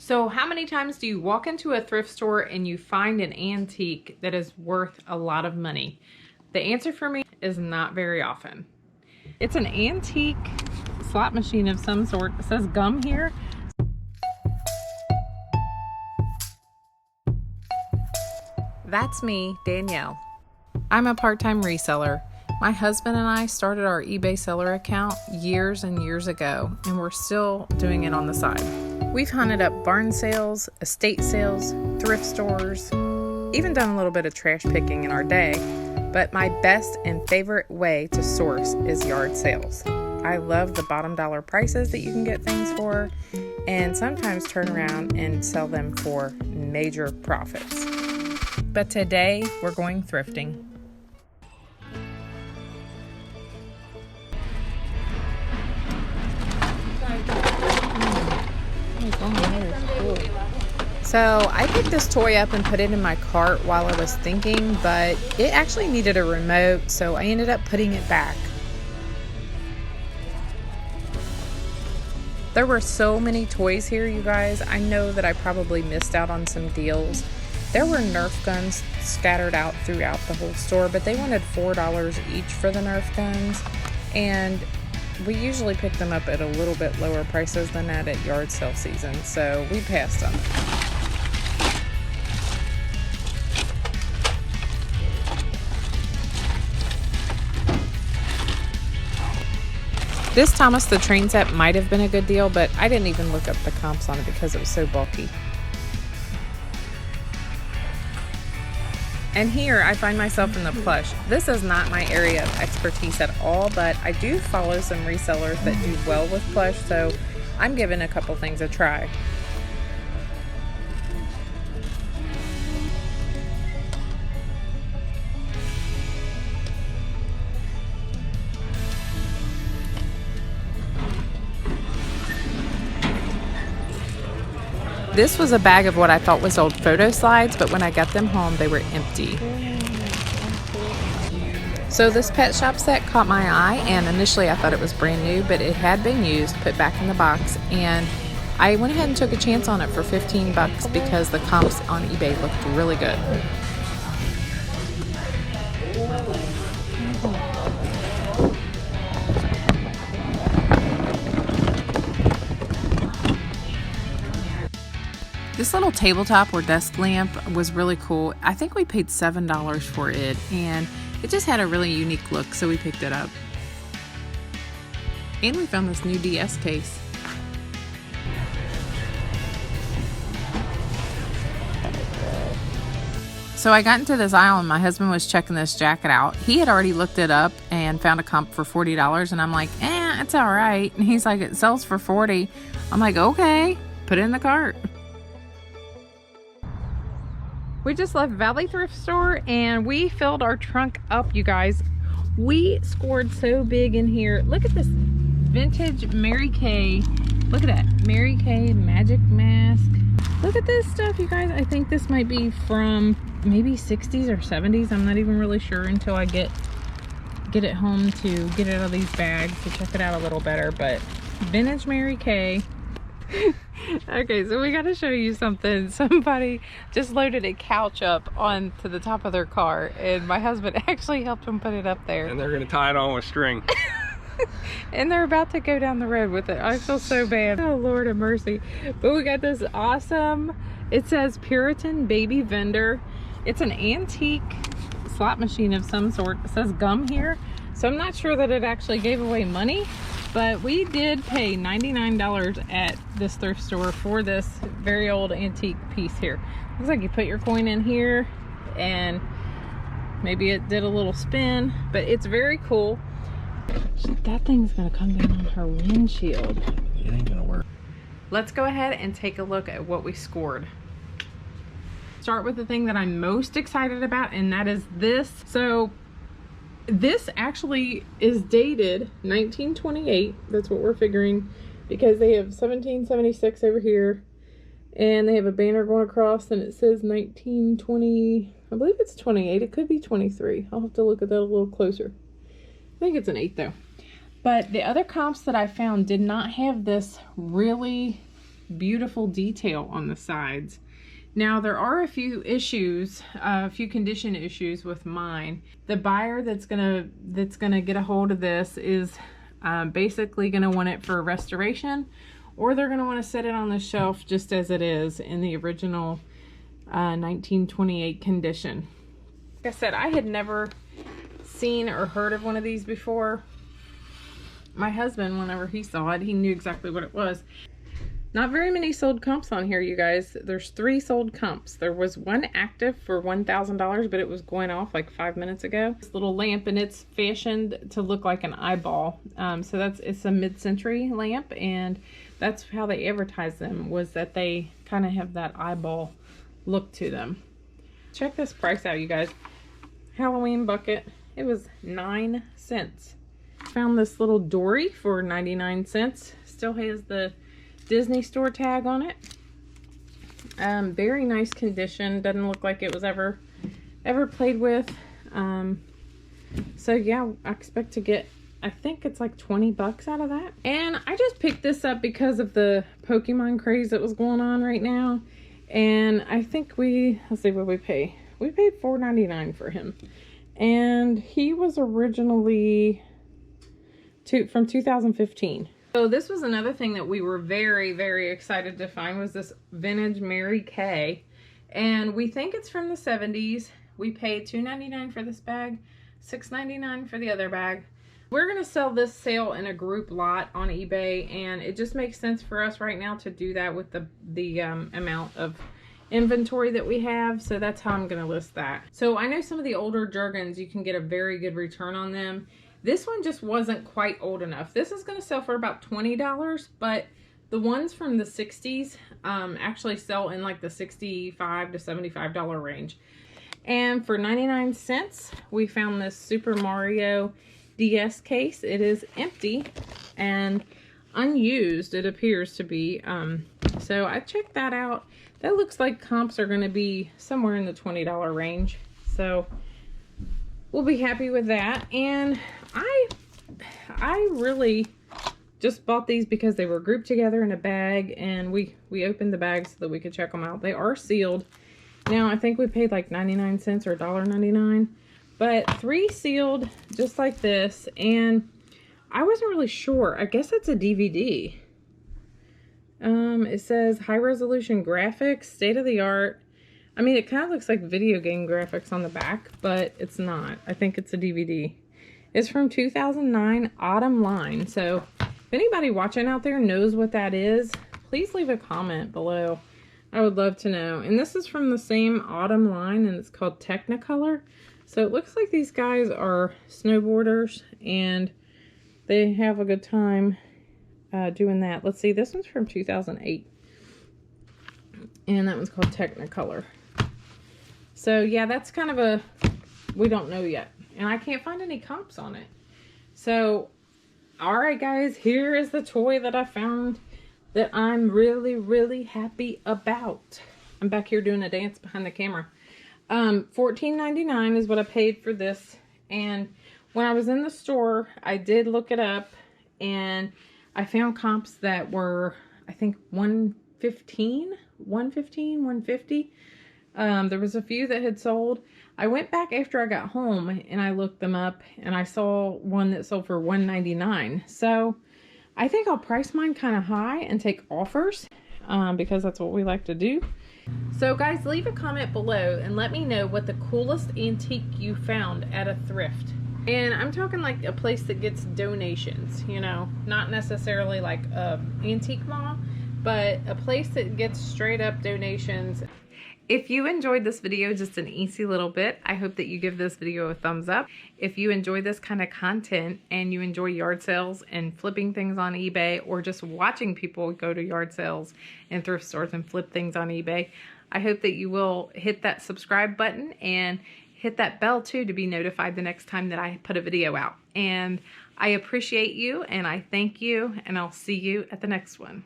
So how many times do you walk into a thrift store and you find an antique that is worth a lot of money? The answer for me is not very often. It's an antique slot machine of some sort. It says gum here. That's me, Danielle. I'm a part-time reseller. My husband and I started our eBay seller account years and years ago, and we're still doing it on the side. We've hunted up barn sales, estate sales, thrift stores, even done a little bit of trash picking in our day, but my best and favorite way to source is yard sales. I love the bottom dollar prices that you can get things for, and sometimes turn around and sell them for major profits. But today, we're going thrifting. So I picked this toy up and put it in my cart while I was thinking, but it actually needed a remote, so I ended up putting it back. There were so many toys here, you guys. I know that I probably missed out on some deals. There were Nerf guns scattered out throughout the whole store, but they wanted $4 each for the Nerf guns, and we usually pick them up at a little bit lower prices than that at yard sale season, so we passed them. This Thomas the Train set might have been a good deal, but I didn't even look up the comps on it because it was so bulky. And here I find myself in the plush. This is not my area of expertise at all, but I do follow some resellers that do well with plush, so I'm giving a couple things a try. This was a bag of what I thought was old photo slides, but when I got them home, they were empty. So this pet shop set caught my eye, and initially I thought it was brand new, but it had been used, put back in the box, and I went ahead and took a chance on it for $15 because the comps on eBay looked really good. This little tabletop or desk lamp was really cool. I think we paid $7 for it, and it just had a really unique look, so we picked it up. And we found this new DS case. So I got into this aisle and my husband was checking this jacket out. He had already looked it up and found a comp for $40, and I'm like, it's all right. And he's like, it sells for $40. I'm like, okay, put it in the cart. We just left Valley Thrift Store and we filled our trunk up, you guys. We scored so big in here. Look at this vintage Mary Kay. Look at that, Mary Kay magic mask. Look at this stuff, you guys. I think this might be from maybe 60s or 70s. I'm not even really sure until I get it home to get it out of these bags to check it out a little better. But vintage Mary Kay. Okay, so we got to show you something. Somebody just loaded a couch up onto the top of their car, and my husband actually helped them put it up there. And they're going to tie it on with string. And they're about to go down the road with it. I feel so bad. Oh, Lord of mercy. But we got this awesome, it says Puritan Baby Vendor. It's an antique slot machine of some sort. It says gum here. So I'm not sure that it actually gave away money. But we did pay $99 at this thrift store for this very old antique piece here. Looks like you put your coin in here and maybe it did a little spin, but it's very cool. That thing's gonna come down on her windshield. It ain't gonna work. Let's go ahead and take a look at what we scored. Start with the thing that I'm most excited about, and that is this. So this actually is dated 1928. That's what we're figuring, because they have 1776 over here and they have a banner going across and it says 1920. I believe it's 28. It could be 23. I'll have to look at that a little closer. I think it's an 8 though. But the other comps that I found did not have this really beautiful detail on the sides. Now there are a few issues, a few condition issues with mine. The buyer that's gonna get a hold of this is basically gonna want it for restoration, or they're gonna want to set it on the shelf just as it is in the original 1928 condition. Like I said, I had never seen or heard of one of these before. My husband, whenever he saw it, he knew exactly what it was. Not very many sold comps on here, you guys. There's 3 sold comps. There was one active for $1,000, but it was going off like 5 minutes ago. This little lamp, and it's fashioned to look like an eyeball. So it's a mid-century lamp, and that's how they advertise them, was that they kind of have that eyeball look to them. Check this price out, you guys. Halloween bucket. It was 9 cents. Found this little dory for 99 cents. Still has the Disney store tag on it. Very nice condition. Doesn't look like it was ever played with. So yeah, I expect to get, I think it's like 20 bucks out of that. And I just picked this up because of the Pokemon craze that was going on right now. And I think let's see what we pay. We paid $4.99 for him. And he was originally from 2015. So this was another thing that we were very, very excited to find, was this vintage Mary Kay. And we think it's from the 70s. We paid $2.99 for this bag, $6.99 for the other bag. We're going to sell this sale in a group lot on eBay, and it just makes sense for us right now to do that with the amount of inventory that we have. So that's how I'm going to list that. So I know some of the older Jergens, you can get a very good return on them. This one just wasn't quite old enough. This is going to sell for about $20, but the ones from the 60s actually sell in like the $65 to $75 range. And for 99 cents, we found this Super Mario DS case. It is empty and unused, it appears to be. So I checked that out. That looks like comps are going to be somewhere in the $20 range. So we'll be happy with that. And I really just bought these because they were grouped together in a bag, and we opened the bag so that we could check them out. They are sealed. Now I think we paid like 99 cents or $1.99, but 3 sealed just like this. And I wasn't really sure. I guess it's a DVD. It says high resolution graphics, state of the art. I mean, it kind of looks like video game graphics on the back, but it's not. I think it's a DVD. It's from 2009 Autumn line. So if anybody watching out there knows what that is, please leave a comment below. I would love to know. And this is from the same Autumn line, and it's called Technicolor. So it looks like these guys are snowboarders, and they have a good time doing that. Let's see, this one's from 2008. And that one's called Technicolor. So yeah, that's kind of a, we don't know yet. And I can't find any comps on it. So, alright guys, here is the toy that I found that I'm really, really happy about. I'm back here doing a dance behind the camera. $14.99 is what I paid for this. And when I was in the store, I did look it up, and I found comps that were, I think, $115, $150. There was a few that had sold. I went back after I got home and I looked them up, and I saw one that sold for $199. So I think I'll price mine kind of high and take offers because that's what we like to do. So guys, leave a comment below and let me know what the coolest antique you found at a thrift. And I'm talking like a place that gets donations, you know, not necessarily like a antique mall, but a place that gets straight up donations. If you enjoyed this video just an easy little bit, I hope that you give this video a thumbs up. If you enjoy this kind of content and you enjoy yard sales and flipping things on eBay, or just watching people go to yard sales and thrift stores and flip things on eBay, I hope that you will hit that subscribe button and hit that bell too to be notified the next time that I put a video out. And I appreciate you, and I thank you, and I'll see you at the next one.